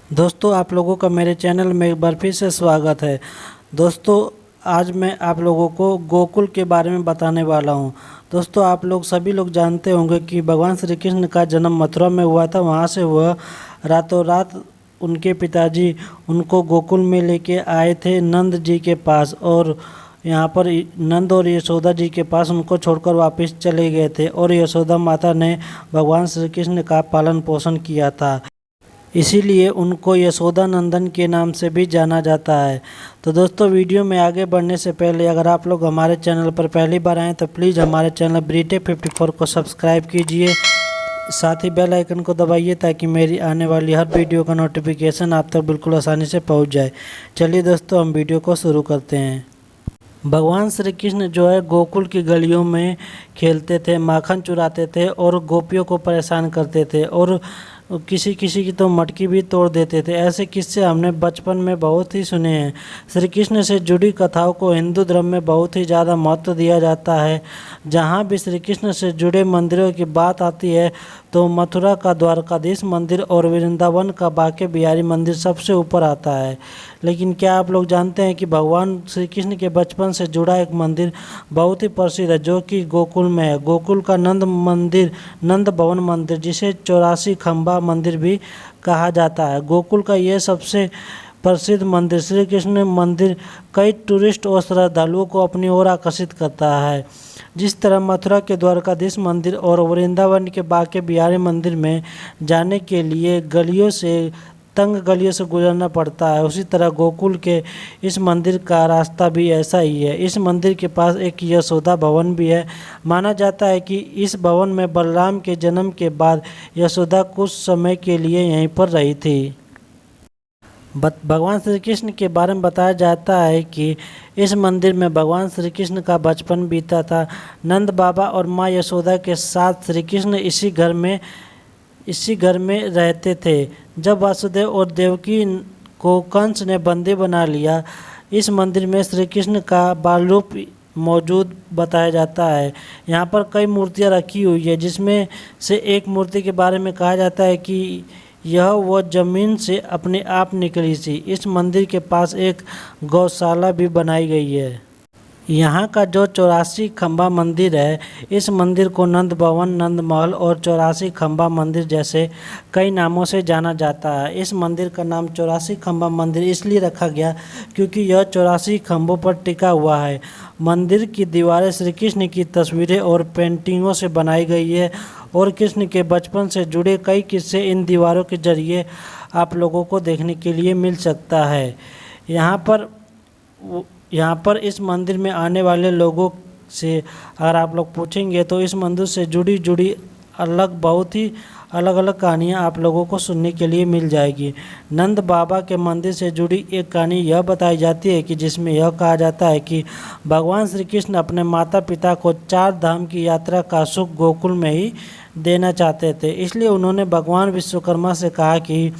दोस्तों, आप लोगों का मेरे चैनल में एक बार फिर से स्वागत है। दोस्तों, आज मैं आप लोगों को गोकुल के बारे में बताने वाला हूं। दोस्तों, आप लोग सभी लोग जानते होंगे कि भगवान श्री कृष्ण का जन्म मथुरा में हुआ था। वहां से वह रातों रात उनके पिताजी उनको गोकुल में लेके आए थे नंद जी के पास, और यहाँ पर नंद और यशोदा जी के पास उनको छोड़कर वापस चले गए थे। और यशोदा माता ने भगवान श्री कृष्ण का पालन पोषण किया था, इसीलिए उनको यशोदा नंदन के नाम से भी जाना जाता है। तो दोस्तों, वीडियो में आगे बढ़ने से पहले अगर आप लोग हमारे चैनल पर पहली बार आएँ तो प्लीज़ हमारे चैनल BRITE54 को सब्सक्राइब कीजिए, साथ ही बेल आइकन को दबाइए ताकि मेरी आने वाली हर वीडियो का नोटिफिकेशन आप तक बिल्कुल आसानी से पहुंच जाए। चलिए दोस्तों, हम वीडियो को शुरू करते हैं। भगवान श्री कृष्ण जो है गोकुल की गलियों में खेलते थे, माखन चुराते थे और गोपियों को परेशान करते थे, और किसी किसी की तो मटकी भी तोड़ देते थे। ऐसे किस्से हमने बचपन में बहुत ही सुने हैं। श्री कृष्ण से जुड़ी कथाओं को हिंदू धर्म में बहुत ही ज़्यादा महत्व दिया जाता है। जहाँ भी श्री कृष्ण से जुड़े मंदिरों की बात आती है तो मथुरा का द्वारकाधीश मंदिर और वृंदावन का बांके बिहारी मंदिर सबसे ऊपर आता है। लेकिन क्या आप लोग जानते हैं कि भगवान श्री कृष्ण के बचपन से जुड़ा एक मंदिर बहुत ही प्रसिद्ध है जो कि गोकुल में है। गोकुल का नंद मंदिर, नंद भवन मंदिर, जिसे 84 खंबा मंदिर भी कहा जाता है। गोकुल का यह सबसे प्रसिद्ध मंदिर श्री कृष्ण मंदिर कई टूरिस्ट और श्रद्धालुओं को अपनी ओर आकर्षित करता है। जिस तरह मथुरा के द्वारकाधीश मंदिर और वृंदावन के बांके बिहारी मंदिर में जाने के लिए तंग गलियों से गुजरना पड़ता है, उसी तरह गोकुल के इस मंदिर का रास्ता भी ऐसा ही है। इस मंदिर के पास एक यशोदा भवन भी है। माना जाता है कि इस भवन में बलराम के जन्म के बाद यशोदा कुछ समय के लिए यहीं पर रही थी। भगवान श्री कृष्ण के बारे में बताया जाता है कि इस मंदिर में भगवान श्री कृष्ण का बचपन बीता था। नंद बाबा और माँ यशोदा के साथ श्री कृष्ण इसी घर में रहते थे। जब वासुदेव और देवकी को कंस ने बंदी बना लिया, इस मंदिर में श्री कृष्ण का बाल रूप मौजूद बताया जाता है। यहाँ पर कई मूर्तियाँ रखी हुई है, जिसमें से एक मूर्ति के बारे में कहा जाता है कि यह वो जमीन से अपने आप निकली थी। इस मंदिर के पास एक गौशाला भी बनाई गई है। यहाँ का जो 84 खंबा मंदिर है, इस मंदिर को नंद भवन, नंद महल और 84 खंबा मंदिर जैसे कई नामों से जाना जाता है। इस मंदिर का नाम 84 खंबा मंदिर इसलिए रखा गया क्योंकि यह 84 खंभों पर टिका हुआ है। मंदिर की दीवारें श्री कृष्ण की तस्वीरें और पेंटिंगों से बनाई गई है, और कृष्ण के बचपन से जुड़े कई किस्से इन दीवारों के जरिए आप लोगों को देखने के लिए मिल सकता है। यहाँ पर इस मंदिर में आने वाले लोगों से अगर आप लोग पूछेंगे तो इस मंदिर से जुड़ी बहुत ही अलग अलग कहानियाँ आप लोगों को सुनने के लिए मिल जाएगी। नंद बाबा के मंदिर से जुड़ी एक कहानी यह बताई जाती है कि जिसमें यह कहा जाता है कि भगवान श्री कृष्ण अपने माता पिता को 4 धाम की यात्रा का सुख गोकुल में ही देना चाहते थे। इसलिए उन्होंने भगवान विश्वकर्मा से कहा कि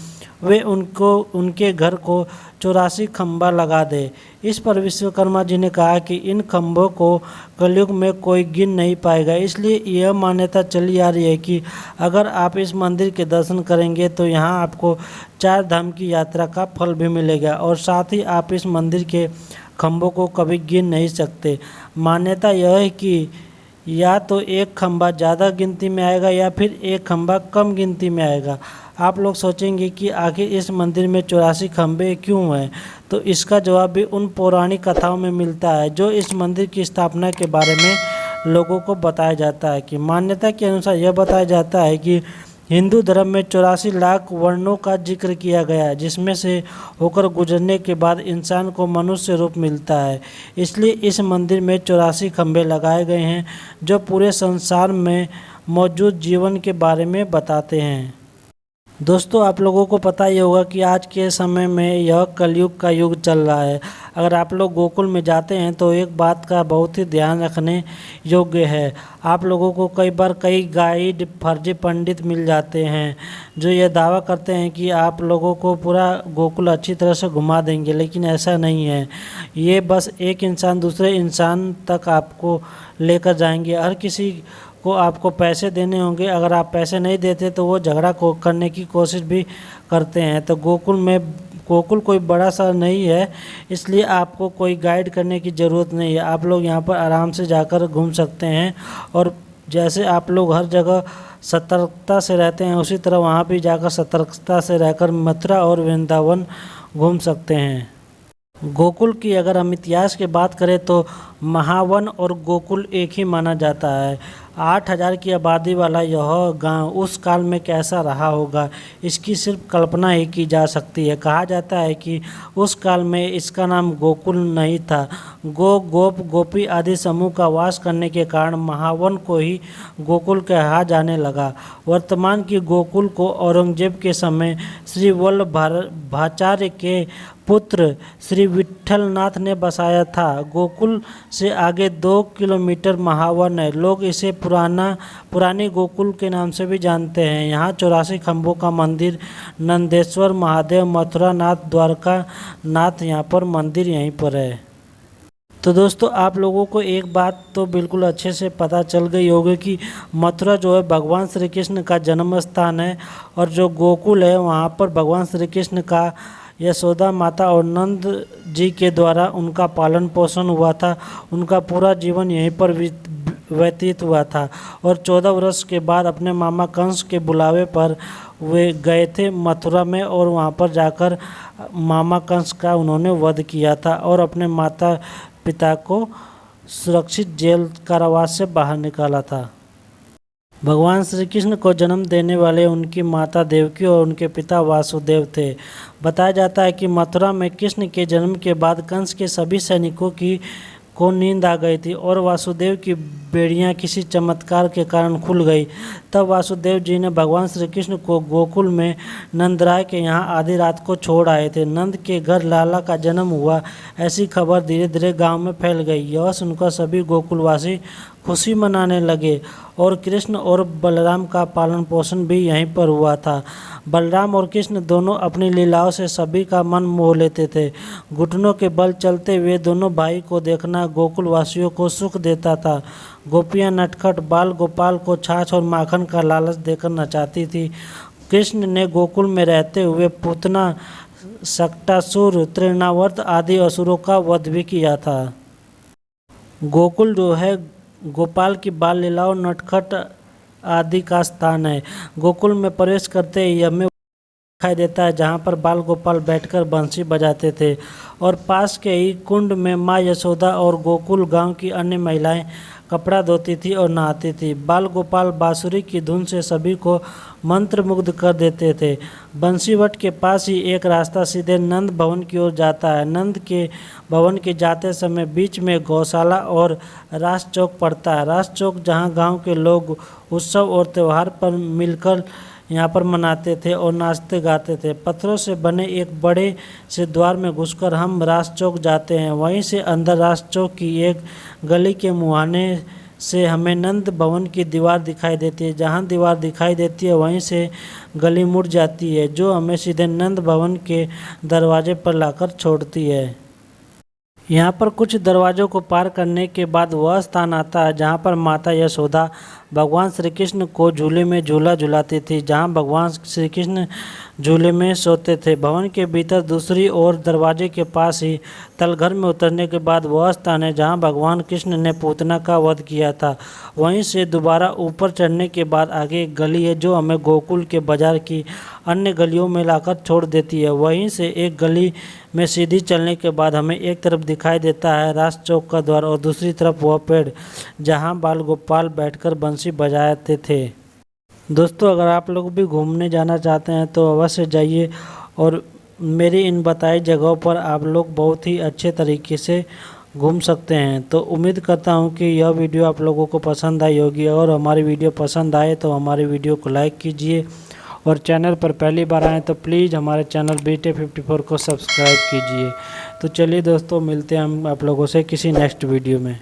वे उनके घर को 84 खंबा लगा दे। इस पर विश्वकर्मा जी ने कहा कि इन खंभों को कलयुग में कोई गिन नहीं पाएगा। इसलिए यह मान्यता चली आ रही है कि अगर आप इस मंदिर के दर्शन करेंगे तो यहाँ आपको 4 धाम की यात्रा का फल भी मिलेगा, और साथ ही आप इस मंदिर के खंभों को कभी गिन नहीं सकते। मान्यता यह है कि या तो एक खंभा ज़्यादा गिनती में आएगा या फिर एक खंभा कम गिनती में आएगा। आप लोग सोचेंगे कि आखिर इस मंदिर में 84 खंभे क्यों हैं, तो इसका जवाब भी उन पौराणिक कथाओं में मिलता है जो इस मंदिर की स्थापना के बारे में लोगों को बताया जाता है। कि मान्यता के अनुसार यह बताया जाता है कि हिंदू धर्म में 84 लाख वर्णों का जिक्र किया गया है, जिसमें से होकर गुजरने के बाद इंसान को मनुष्य रूप मिलता है। इसलिए इस मंदिर में 84 खंभे लगाए गए हैं जो पूरे संसार में मौजूद जीवन के बारे में बताते हैं। दोस्तों, आप लोगों को पता ही होगा कि आज के समय में यह कलयुग का युग चल रहा है। अगर आप लोग गोकुल में जाते हैं तो एक बात का बहुत ही ध्यान रखने योग्य है। आप लोगों को कई बार कई गाइड, फर्जी पंडित मिल जाते हैं जो ये दावा करते हैं कि आप लोगों को पूरा गोकुल अच्छी तरह से घुमा देंगे, लेकिन ऐसा नहीं है। ये बस एक इंसान दूसरे इंसान तक आपको लेकर जाएंगे। हर किसी को आपको पैसे देने होंगे। अगर आप पैसे नहीं देते तो वो झगड़ा करने की कोशिश भी करते हैं। तो गोकुल कोई बड़ा सा नहीं है, इसलिए आपको कोई गाइड करने की ज़रूरत नहीं है। आप लोग यहाँ पर आराम से जाकर घूम सकते हैं। और जैसे आप लोग हर जगह सतर्कता से रहते हैं, उसी तरह वहाँ भी जाकर सतर्कता से रहकर मथुरा और वृंदावन घूम सकते हैं। गोकुल की अगर हम इतिहास की बात करें तो महावन और गोकुल एक ही माना जाता है। 8,000 की आबादी वाला यह गांव उस काल में कैसा रहा होगा, इसकी सिर्फ कल्पना ही की जा सकती है। कहा जाता है कि उस काल में इसका नाम गोकुल नहीं था। गोप गोपी आदि समूह का वास करने के कारण महावन को ही गोकुल कहा जाने लगा। वर्तमान की गोकुल को औरंगजेब के समय श्री वल्लभाचार्य के पुत्र श्री विट्ठलनाथ ने बसाया था। गोकुल से आगे 2 किलोमीटर महावन है। लोग इसे पुरानी गोकुल के नाम से भी जानते हैं। यहाँ 84 खम्भों का मंदिर, नंदेश्वर महादेव, मथुरा नाथ, द्वारका नाथ, यहाँ पर मंदिर यहीं पर है। तो दोस्तों, आप लोगों को एक बात तो बिल्कुल अच्छे से पता चल गई होगी कि मथुरा जो है भगवान श्री कृष्ण का जन्म स्थान है, और जो गोकुल है वहाँ पर भगवान श्री कृष्ण का यशोदा माता और नंद जी के द्वारा उनका पालन पोषण हुआ था। उनका पूरा जीवन यहीं पर व्यतीत हुआ था, और 14 वर्ष के बाद अपने मामा कंस के बुलावे पर वे गए थे मथुरा में, और वहाँ पर जाकर मामा कंस का उन्होंने वध किया था और अपने माता पिता को सुरक्षित जेल कारावास से बाहर निकाला था। भगवान श्री कृष्ण को जन्म देने वाले उनकी माता देवकी और उनके पिता वासुदेव थे। बताया जाता है कि मथुरा में कृष्ण के जन्म के बाद कंस के सभी सैनिकों को नींद आ गई थी और वासुदेव की बेड़ियां किसी चमत्कार के कारण खुल गई। तब वासुदेव जी ने भगवान श्री कृष्ण को गोकुल में नंदराय के यहाँ आधी रात को छोड़ आए थे। नंद के घर लाला का जन्म हुआ, ऐसी खबर धीरे धीरे गांव में फैल गई। यह सुनकर सभी गोकुलवासी खुशी मनाने लगे, और कृष्ण और बलराम का पालन पोषण भी यहीं पर हुआ था। बलराम और कृष्ण दोनों अपनी लीलाओं से सभी का मन मोह लेते थे। घुटनों के बल चलते हुए दोनों भाई को देखना गोकुलवासियों को सुख देता था। गोपियां नटखट बाल गोपाल को छाछ और माखन का लालच देकर नचाती थी। कृष्ण ने गोकुल में रहते हुए पूतना, सक्टासुर, तृणावर्त आदि असुरों का वध भी किया था। गोकुल जो है गोपाल की बाल लीलाओं, नटखट आदि का स्थान है। गोकुल में प्रवेश करते ही हमें दिखाई देता है जहाँ पर बाल गोपाल बैठकर बंसी बजाते थे, और पास के ही कुंड में माँ यशोदा और गोकुल गांव की अन्य महिलाएं कपड़ा धोती थी और नहाती थी। बाल गोपाल बांसुरी की धुन से सभी को मंत्रमुग्ध कर देते थे। बंसीवट के पास ही एक रास्ता सीधे नंद भवन की ओर जाता है। नंद के भवन के जाते समय बीच में गौशाला और रास चौक पड़ता है। रास चौक जहां गांव के लोग उत्सव और त्यौहार पर मिलकर यहाँ पर मनाते थे और नाचते गाते थे। पत्थरों से बने एक बड़े से द्वार में घुसकर हम रास चौक जाते हैं। वहीं से अंदर रास चौक की एक गली के मुहाने से हमें नंद भवन की दीवार दिखाई देती है। जहाँ दीवार दिखाई देती है वहीं से गली मुड़ जाती है, जो हमें सीधे नंद भवन के दरवाजे पर लाकर छोड़ती है। यहाँ पर कुछ दरवाज़ों को पार करने के बाद वह स्थान आता है जहाँ पर माता यशोदा भगवान श्री कृष्ण को झूले में झूला झुलाती थी, जहाँ भगवान श्री कृष्ण झूले में सोते थे। भवन के भीतर दूसरी ओर दरवाजे के पास ही तलघर में उतरने के बाद वह स्थान है जहाँ भगवान कृष्ण ने पूतना का वध किया था। वहीं से दोबारा ऊपर चढ़ने के बाद आगे एक गली है जो हमें गोकुल के बाजार की अन्य गलियों में लाकर छोड़ देती है। वहीं से एक गली में सीधी चलने के बाद हमें एक तरफ दिखाई देता है रास चौक का द्वार, और दूसरी तरफ वह पेड़ जहाँ बाल गोपाल बैठकर बंसी बजाते थे। दोस्तों, अगर आप लोग भी घूमने जाना चाहते हैं तो अवश्य जाइए, और मेरी इन बताई जगहों पर आप लोग बहुत ही अच्छे तरीके से घूम सकते हैं। तो उम्मीद करता हूं कि यह वीडियो आप लोगों को पसंद आई होगी, और हमारी वीडियो पसंद आए तो हमारी वीडियो को लाइक कीजिए, और चैनल पर पहली बार आएँ तो प्लीज़ हमारे चैनल BT54 को सब्सक्राइब कीजिए। तो चलिए दोस्तों, मिलते हैं हम आप लोगों से किसी नेक्स्ट वीडियो में।